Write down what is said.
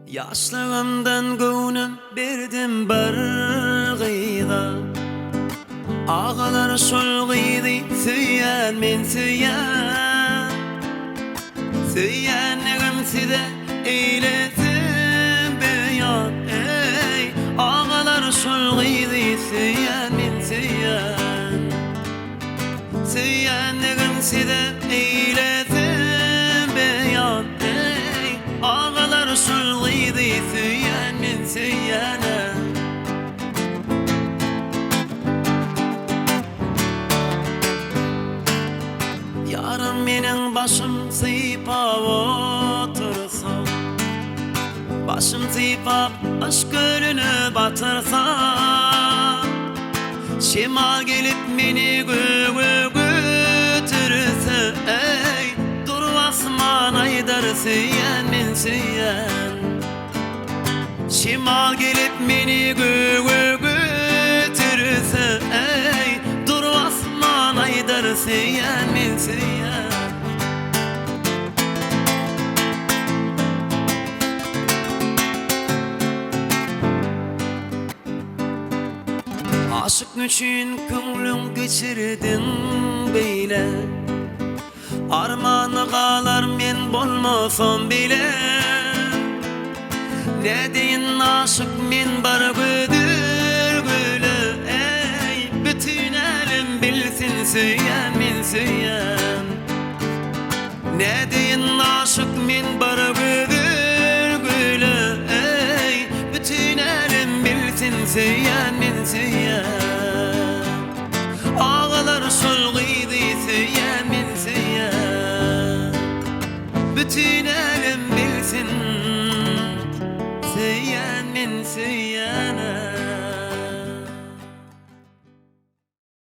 Yaşlığımdan göwnüm berdim bir gyýda. Ağalar şol gyýdy süýän men süýän. Süýänligim size eýledim beýan. Ey ağalar şol gyýdy süýän men süýän. Süýänligim size eýledim beýan. Ey ağalar şol gyýdy süýän men süýän. Yarım menin başım sypap otursa, başım sypap aşk gölüne batırsa, şemal gelip meni götürse, ey dur asman aydar süýän men süýän. Şemal gelip meni götürse, ey dur asman aydar süýän men süýän. Aşık üçün köňlüň geçirdin beýle, armany galar men bolmasam bile. Ne deyin aşık men bar gödür göle, ey bütün elim bilsin süýän men süýän. Ne deyin aşık men bar gödür göle, ey bütün elim bilsin süýän men süýän. Ağalar şol gyýdy süýän men süýän. Bütün elim bilsin süýän men süýän.